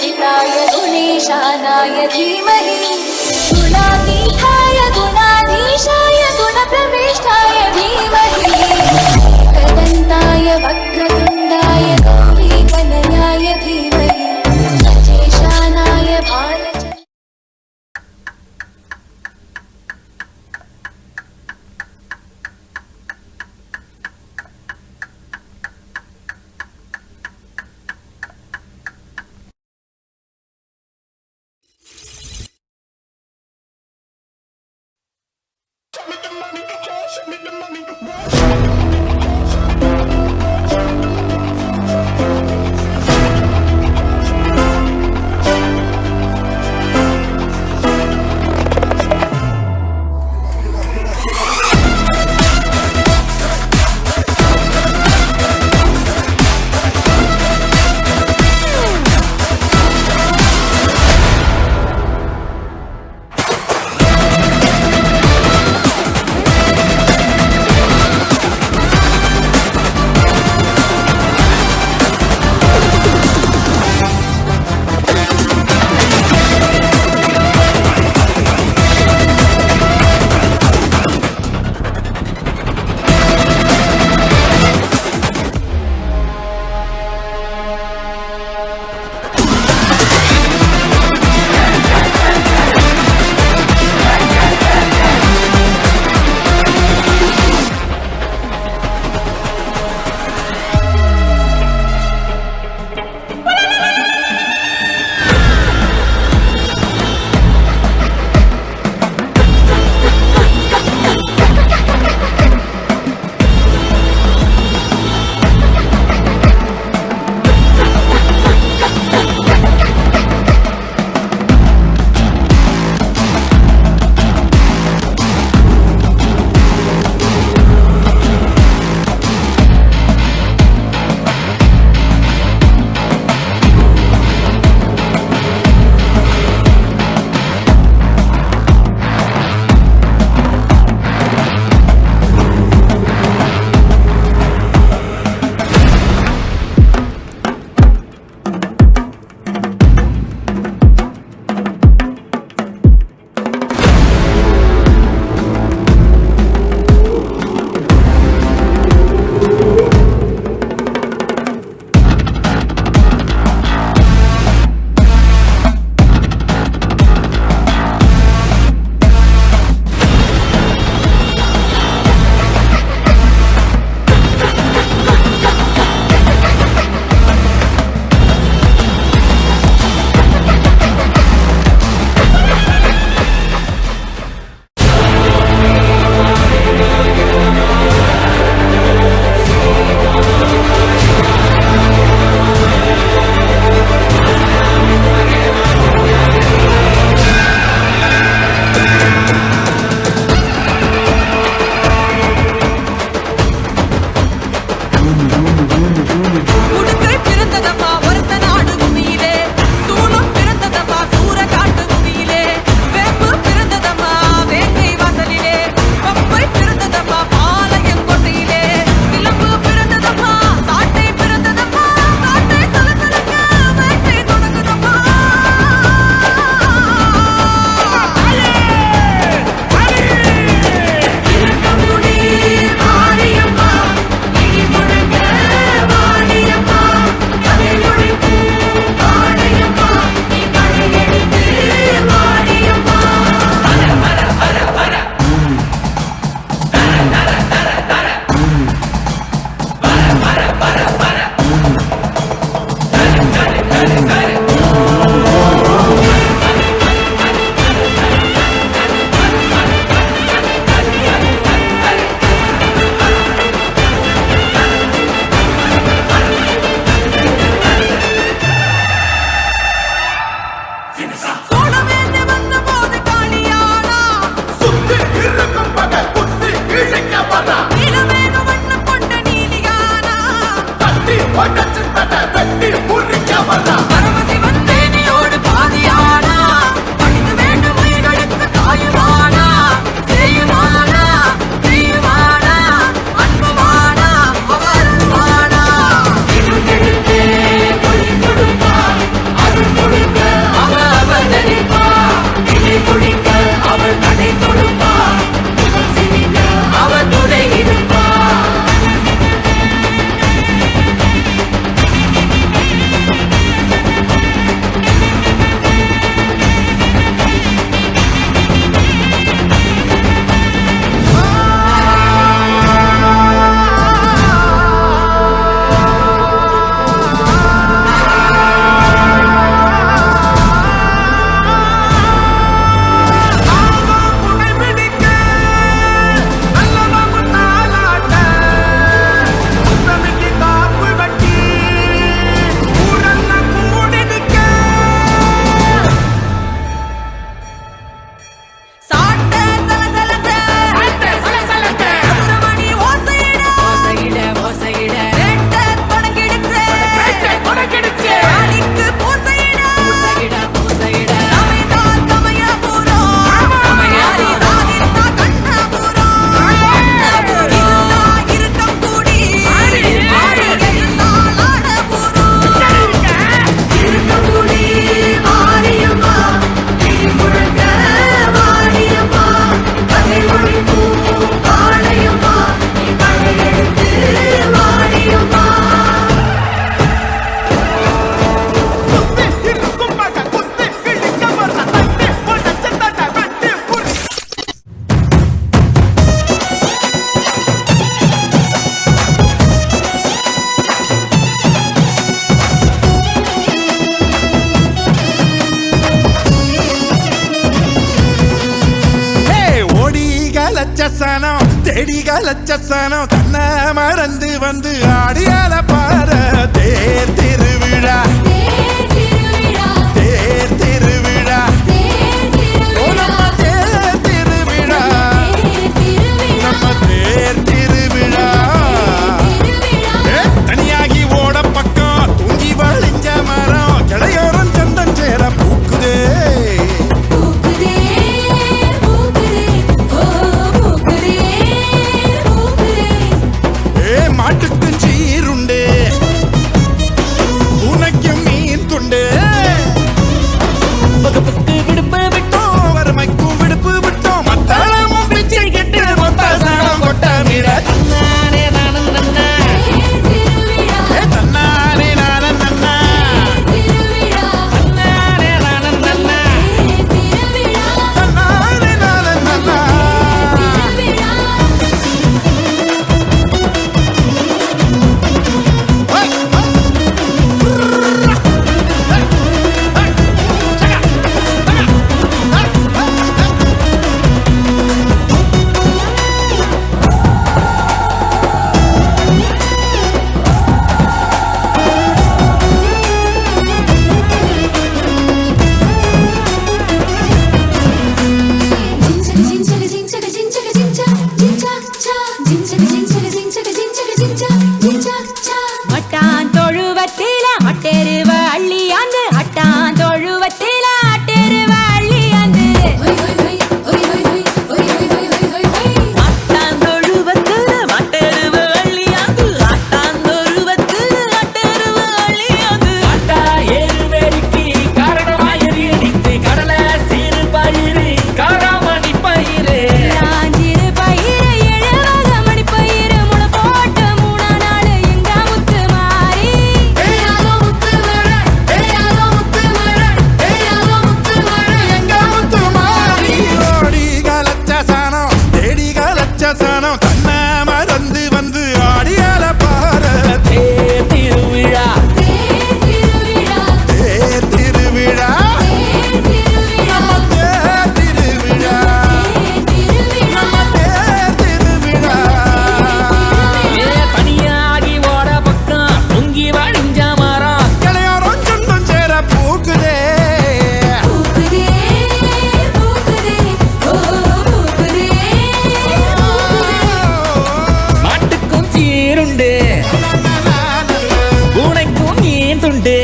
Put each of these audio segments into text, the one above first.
गुणवन्दिताय गुणेशानाय धीमहि गुणातीताय गुणाधीशाय गुणप्रविष्टाय धीमहि एकदन्ताय वक्रतुण्डाय गौरीतनयाय धीमहि गजेशानाय भालचन्द्राय தேடிகள் லட்சசனம் தன்னை மறந்து வந்து ஆடியால பார தேர் திருவிழா தேர் திருவிழா நம்ம தேர் திருவிழா நம்ம தேர் திருவிழா தனியாகி ஓட பக்கம் தூங்கி வழிஞ்ச மரம் கிளையோரம் சந்தம் சேர பூக்குதே மாட்டுக்கும் சீருண்டு உனக்கும் மீன் துண்டு பக்கத்துக்கு விடுப்பு விட்டோம் வறுமைக்கும் விடுப்பு விட்டோம் மத்தாளமும் பிச்சை கெட்டு மொத்த சாணம் கொட்ட மீற தன்னானே நானும் நன்னா தன்னானே நானும் நன்னா தன்னானே நானும் நன்னா தன்னானே நானும் நன்னா மட்டான் தொழுவத்தில மட்டெருவ அள்ளியாந்து அட்டான் தொழுவத்தில அட்டெருவ அள்ளியாந்து அட்டான் தொழுவத்தில மட்டெருவ அள்ளியாந்து அட்டான் தொழுவத்தில அட்டெருவ அள்ளியாந்து அட்டா ஏறுவேடிக்கு காரணமாயறியடித்து கடல சீரு பயிறு காராமணி பயிறு ராஞ்சிரு பயிறு எழுவக மணி பயிறு முளை போட்டு 3 நாள் எங்க முத்து மாறி எங்க முத்து மாறி ஓடிகள் லட்சசனம் தேடிகள் லட்சசனம் தன்னை மறந்து வந்து ஆடியால பார தேர் திருவிழா தேர் திருவிழா நம்ம தேர் திருவிழா நம்ம தேர் திருவிழா தனியாகி ஓட பக்கம் பொங்கி வழிஞ்ச மரம் கிளையோரம் சொந்தம் சேர பூக்குதே மாட்டுக்கும் சீருண்டு பூனைக்கும் மீன் துண்டு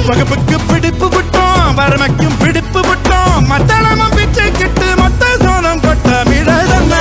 வகுப்புக்கு பிடிப்பு விட்டோம் வறுமைக்கும் பிடிப்பு விட்டோம் மத்தளமும் பிச்சை கிட்டு மொத்த சோனம் கொட்ட மிடதன்ன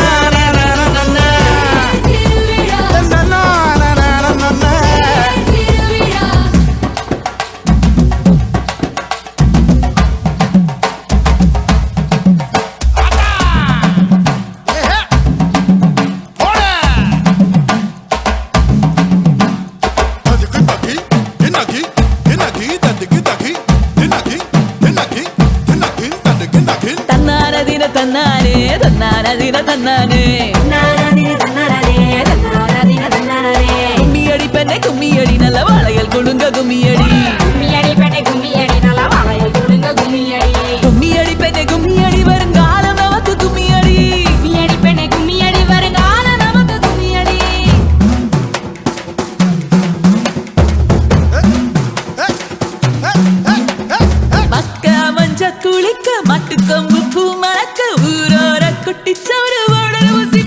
தன்னானதின தன்னானே தன்னானதின தன்னானே கும்மியடி பெண்ணை கும்மியடி நல்ல வாழையல் குழுங்க கும்மியடி கும்மியடி பெண்ணை கும்மியடி வருங்காலம் நமக்கு கும்மியடி மக்க மஞ்ச குளிக்க மட்டு கொம்பு பூ மணக்க ஊரோர குட்டிச்சவரு ஓடல் ஊசி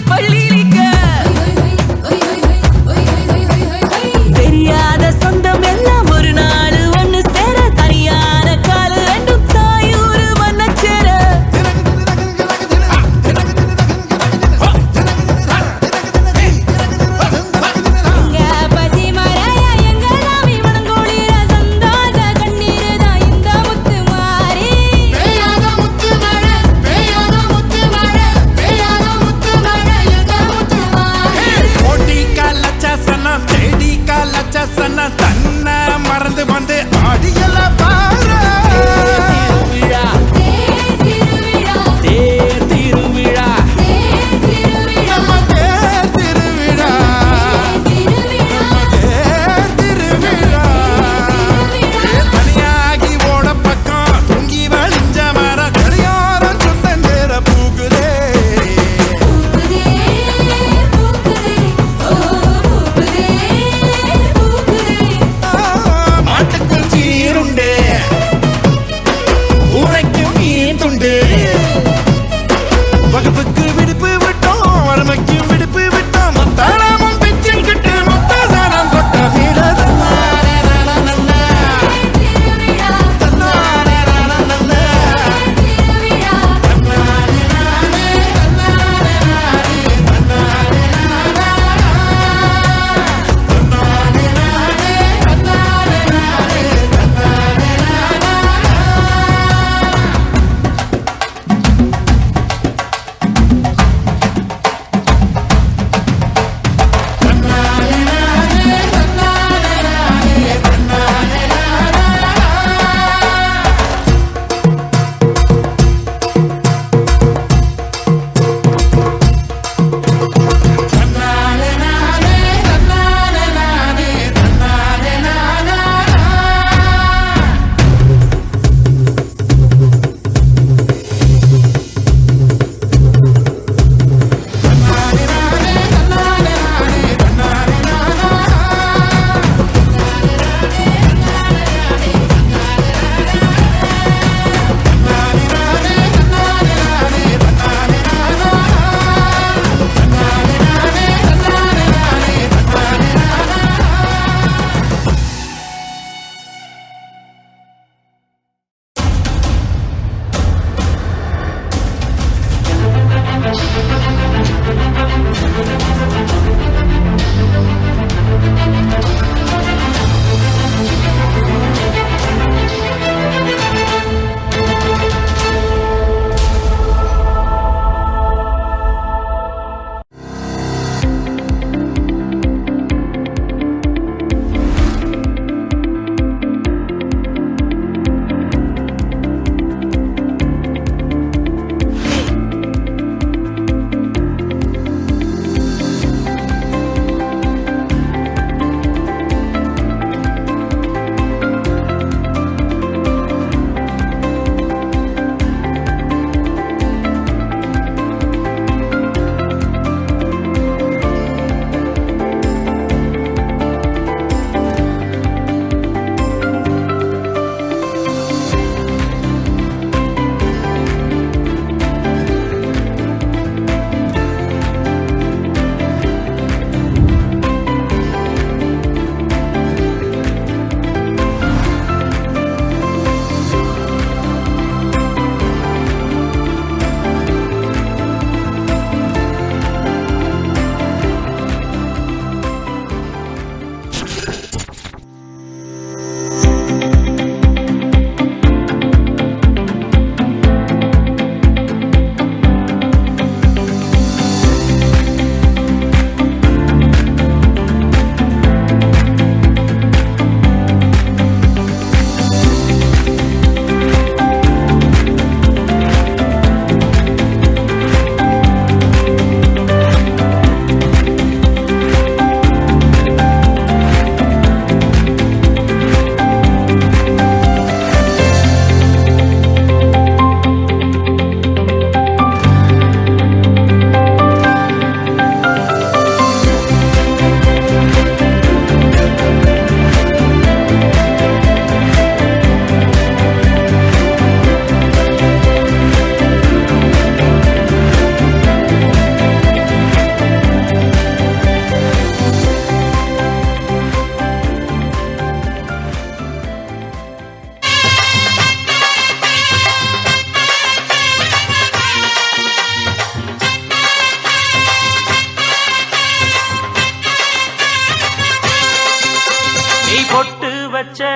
வச்ச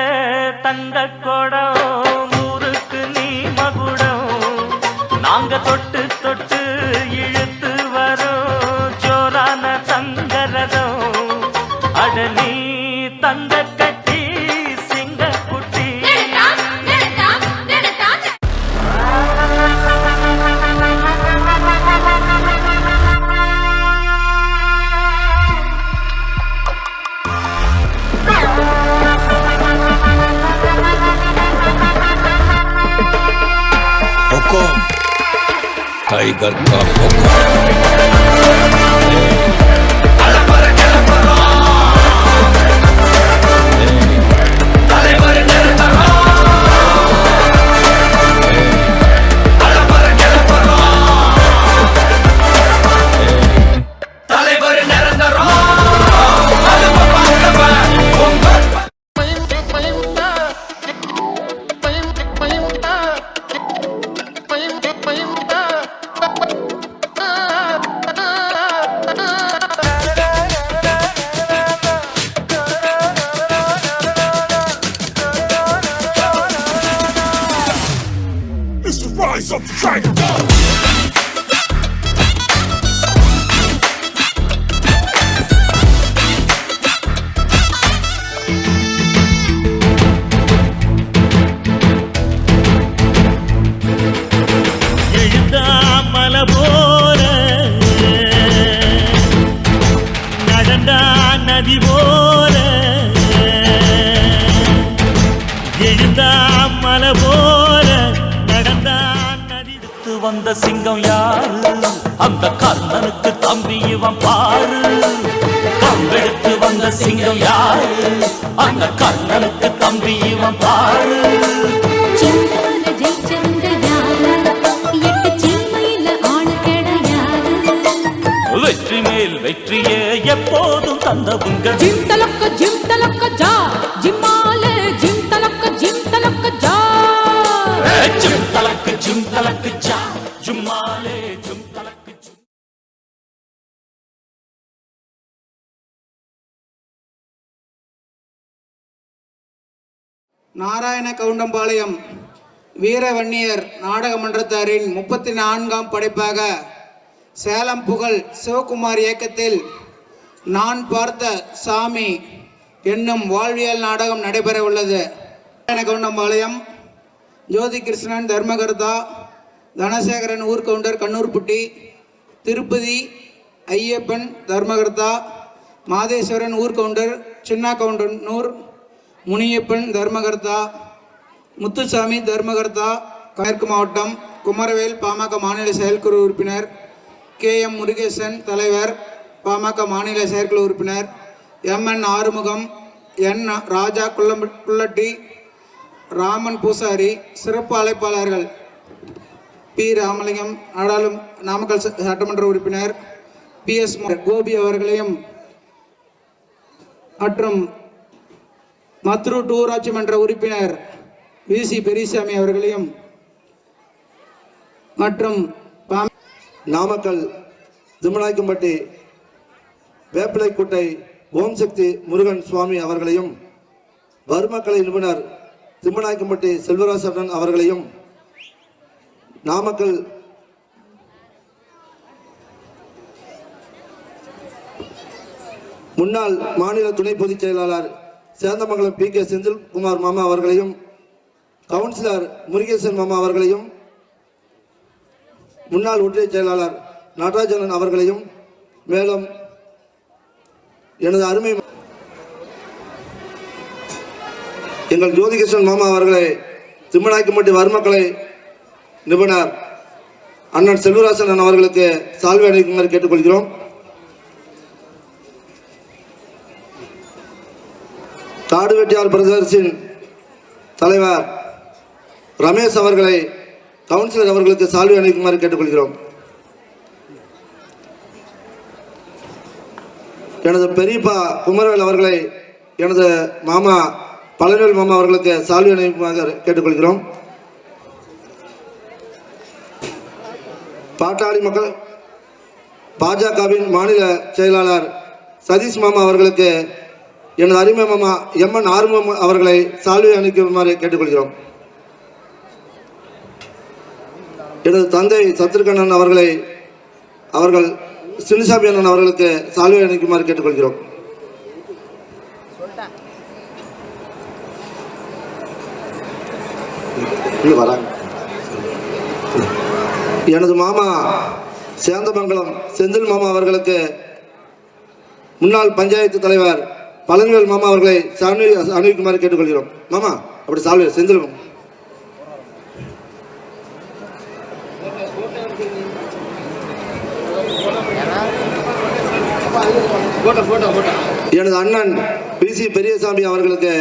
தங்க கொடம் ஊருக்கு நீ மகுடம் நாங்க தொட்டு தொட்டு இழுத்து வரும் ஜோரான தங்கரதம் அட நீ தங்க கட்டி சிங்க குட்டி टाइगर का हुक्म Rise of the dragon. எழுதாமல போல நடந்தா நதி போல எழுதாமல போல நடந்தா நதி வந்த சிங்கம் யாரு அந்த கர்ணனுக்கு தம்பி இவன் பாரு கம்பெடுத்து வந்த சிங்கம் யாரு அந்த கர்ணனுக்கு தம்பி இவன் பாரு வெற்றி மேல் வெற்றியே எப்போதும் தந்தவுங்க ஜிம் தலக்க ஜா ஜிம்மாலே ஜிம் தலக்க ஜா ஜிம் தலக்கு ஜா ஜும்மாலே ஜும் தலக்கு நாராயண கவுண்டம்பாளையம் வீரவன்னியர் நாடக மன்றத்தாரின் 34ஆம் படைப்பாக சேலம் புகழ் சிவகுமார் இயக்கத்தில் நான் பார்த்த சாமி என்னும் வாழ்வியல் நாடகம் நடைபெற உள்ளது. நாராயண கவுண்டம்பாளையம் ஜோதி கிருஷ்ணன் தர்மகர்த்தா, தனசேகரன் ஊர்கவுண்டர் கண்ணூர்பட்டி, திருப்பதி ஐயப்பன் தர்மகர்த்தா, மாதேஸ்வரன் ஊர்கவுண்டர் சின்ன கவுண்டனூர், முனியப்பன் தர்மகர்த்தா, முத்துசாமி தர்மகர்த்தா மேற்கு மாவட்டம், குமரவேல் பாமக மாநில செயற்குழு உறுப்பினர், KM முருகேசன் தலைவர் பாமக மாநில செயற்குழு உறுப்பினர், MN ஆறுமுகம், N ராஜா குள்ளட்டி, ராமன் பூசாரி. சிறப்பு அழைப்பாளர்கள் P ராமலிங்கம் நாமக்கல் சட்டமன்ற உறுப்பினர், PS கோபி அவர்களையும் மற்றும் மத்ரூர் ஊராட்சி மன்ற உறுப்பினர் VC பெரியசாமி அவர்களையும் மற்றும் நாமக்கல் திம்மநாயக்கம்பட்டி வேப்பிலைக்குட்டை ஓம் சக்தி முருகன் சுவாமி அவர்களையும், வர்மக்கலை நிபுணர் திம்மநாயக்கம்பட்டி செல்வராசன் அவர்களையும், நாமக்கல் முன்னாள் மாநில துணை பொதுச் செயலாளர் சேந்தமங்கலம் PK செந்தில்குமார் மாமா அவர்களையும், கவுன்சிலர் முருகேசன் மாமா அவர்களையும், முன்னாள் ஒன்றிய செயலாளர் நடராஜன் அவர்களையும், மேலும் எனது அருமை எங்கள் ஜோதிகிருஷ்ணன் மாமா அவர்களை திம்மநாயக்கம்பட்டி வர்மக்கலை நிபுணர் அண்ணன் செல்வராசன் அவர்களுக்கு சால்வை அணிவிக்குமாறு கேட்டுக்கொள்கிறோம். தாடுவெட்டியார் பிரதர்ஸின் தலைவர் ரமேஷ் அவர்களை கவுன்சிலர் அவர்களுக்கு சால்வை அணிவிக்குமாறு கேட்டுக்கொள்கிறோம். எனது பெரியப்பா குமரவேல் அவர்களை எனது மாமா பழனிவேல் மாமா அவர்களுக்கு சால்வை அணிவிக்குமாறு கேட்டுக்கொள்கிறோம். பாட்டாளி மக்கள் பாஜகவின் மாநில செயலாளர் சதீஷ் மாமா அவர்களுக்கு எனது அருமை மாமா எம்என் ஆறுமுகம் அவர்களை சால்வை அணிக்குமாறு கேட்டுக்கொள்கிறோம். எனது தந்தை சத்ருகண்ணன் அவர்கள் சின்னசாமி அண்ணன் அவர்களுக்கு சால்வை அணிக்குமாறு கேட்டுக்கொள்கிறோம். எனது மாமா சேந்தமங்கலம் செந்தில் மாமா அவர்களுக்கு முன்னாள் பஞ்சாயத்து தலைவர் பழனிவேல் மாமா அவர்களை சால்வை அணிவிக்குமாறு கேட்டுக்கொள்கிறோம். மாமா அப்படி சால்வை செந்தில் மாமா. எனது அண்ணன் பிசி பெரியசாமி அவர்களுக்கு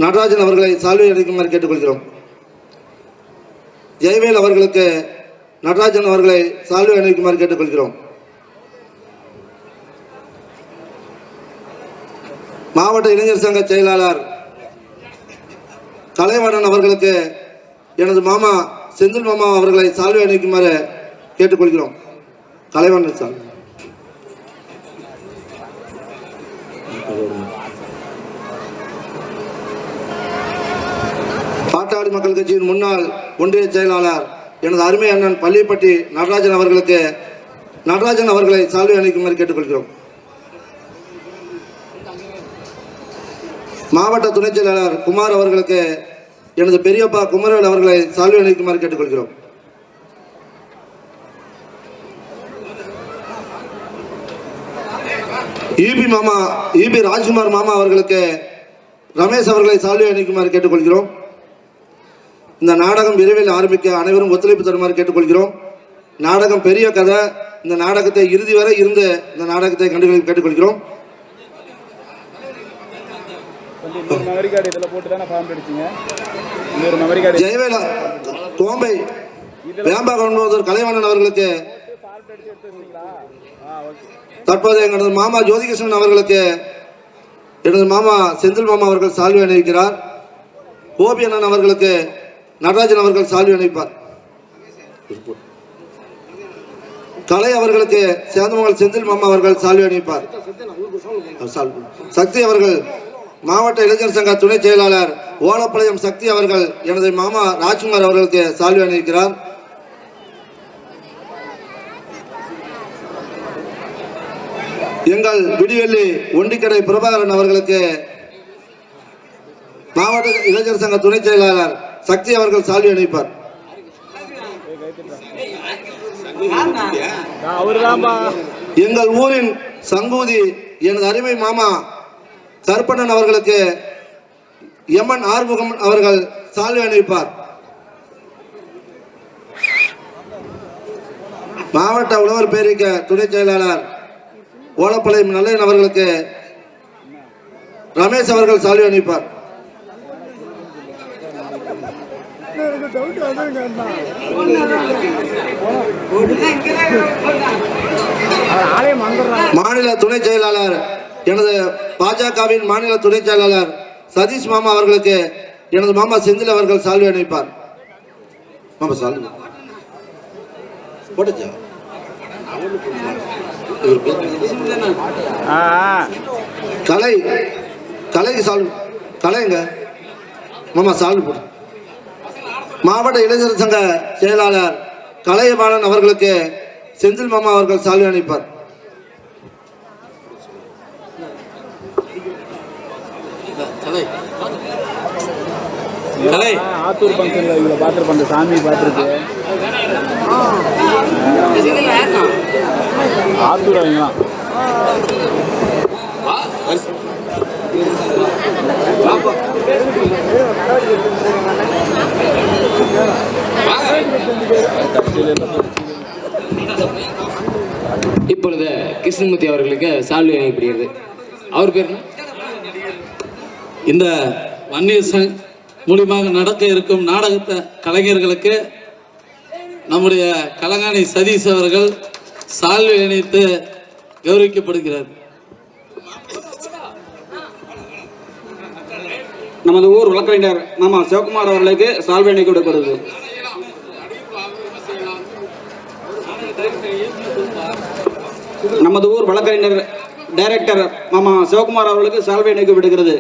நடராஜன் அவர்களை சால்வை அணிக்குமாறு கேட்டுக்கொள்கிறோம். ஜெயவேல் அவர்களுக்கு நடராஜன் அவர்களை சால்வை அணிவிக்குமாறு கேட்டுக்கொள்கிறோம். மாவட்ட இளைஞர் சங்க செயலாளர் கலைவாணன் அவர்களுக்கு எனது மாமா செந்தில் மாமா அவர்களை சால்வை அணிவிக்குமாறு கேட்டுக்கொள்கிறோம். கலைவாணன் சார். பாட்டாளி மக்கள் கட்சியின் முன்னாள் ஒன்றிய செயலாளர் எனது அருமை அண்ணன் பள்ளிப்பட்டி நடராஜன் அவர்களை சால்வை அணிக்குமாறு கேட்டுக்கொள்கிறோம். மாவட்ட துணைச் செயலாளர் குமார் அவர்களுக்கு எனது பெரியப்பா குமரவேல் அவர்களை சால்வை அணிக்குமாறு கேட்டுக்கொள்கிறோம். இபி ராஜ்குமார் மாமா அவர்களுக்கு ரமேஷ் அவர்களை சால்வை அணிக்குமாறு கேட்டுக்கொள்கிறோம். இந்த நாடகம் விரைவில் ஆரம்பிக்க அனைவரும் ஒத்துழைப்பு தருமாறு கேட்டுக்கொள்கிறோம். நாடகம் பெரிய கதை. இந்த நாடகத்தை இறுதி வரை இருந்து இந்த நாடகத்தை கேட்டுக்கொள்கிறோம். ஜெயவேலா கோம்பை வேம்பாக கலைவாணன் அவர்களுக்கு தற்போது எங்களது மாமா ஜோதிகிருஷ்ணன் அவர்களுக்கு எனது மாமா செந்தில் மாமா அவர்கள் சால்வை அணிவிக்கிறார். கோபி அண்ணன் அவர்களுக்கு நடராஜன் அவர்கள் சால்வை அணிவிப்பார். கலை அவர்களுக்கு சேந்தமங்கல் செந்தில் மாமா அவர்கள் சால்வை அணிவிப்பார். சக்தி அவர்கள் மாவட்ட இளைஞர் சங்க துணை செயலாளர் ஓலப்பாளையம் சக்தி அவர்கள் எனது மாமா ராஜ்குமார் அவர்களுக்கு சால்வை அணிவிக்கிறார். எங்கள் விடிவெள்ளி ஒண்டிக்கடை பிரபாகரன் அவர்களுக்கு மாவட்ட இளைஞர் சங்க துணை செயலாளர் சக்தி அவர்கள் சால்வை அணிவிப்பார். எங்கள் ஊரின் சங்கூதி எனது அருமை மாமா கருப்பண்ணன் அவர்களுக்கு எம்என் ஆறுமுகம் அவர்கள் சால்வை அணிவிப்பார். மாவட்ட உழவர் பேரிக்க துணை செயலாளர் ஓலப்பாளையம் நல்லன் அவர்களுக்கு ரமேஷ் அவர்கள் சால்வை அணிவிப்பார். மாநில துணை செயலாளர் எனது பாஜகவின் மாநில துணை செயலாளர் சதீஷ் மாமா அவர்களுக்கு எனது மாமா செந்தில் அவர்கள் சால்வை அணிவிப்பார். மாமா சால்வை போட்டுச்சா? கலைக்கு சால்வை கலைங்க மாமா சால்வை போட்டு. மாவட்ட இளைஞர் சங்க செயலாளர் கலையபாலன் அவர்களுக்கு செந்தில் மாமா அவர்கள் சால்வை அணிவிப்பார். ஆத்தூர் பங்கன்ல இவங்க பார்த்துருப்பாங்க, சாமி பார்த்துருக்கு. ஆத்தூர் அவங்களாம் இப்பொழுது கிருஷ்ணமூர்த்தி அவர்களுக்கு சால்வை அணிவிக்கப்படுகிறது. அவர் பேர் இந்த வன்னியர் மூலியமாக நடக்க இருக்கும் நாடகத்தை கலைஞர்களுக்கு நம்முடைய கலங்காணி சதீஷ் அவர்கள் சால்வை அணிவித்து கௌரவிக்கப்படுகிறார். நமது ஊர் வழக்கறிஞர் மாமா சிவகுமார் அவர்களுக்கு சால்வை அணிவிக்கப்படுகிறது. நமது ஊர் வழக்கறிஞர் டைரக்டர் மாமா சிவகுமார் அவர்களுக்கு சால்வை அணிவிக்கப்படுகிறது.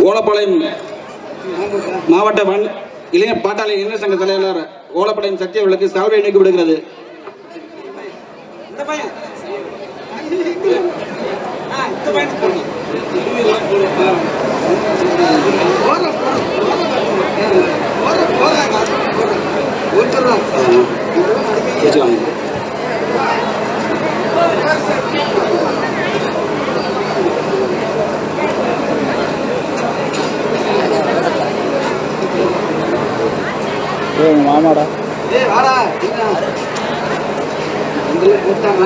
ஓலப்பாளையம் மாவட்ட இளைஞர் பாட்டாளி இளைஞர் சங்க தலைவர் ஓலப்பாளையம் சக்தி அவர்களுக்கு சால்வை அணிவிக்கப்படுகிறது. மாமாடா போட்டாங்க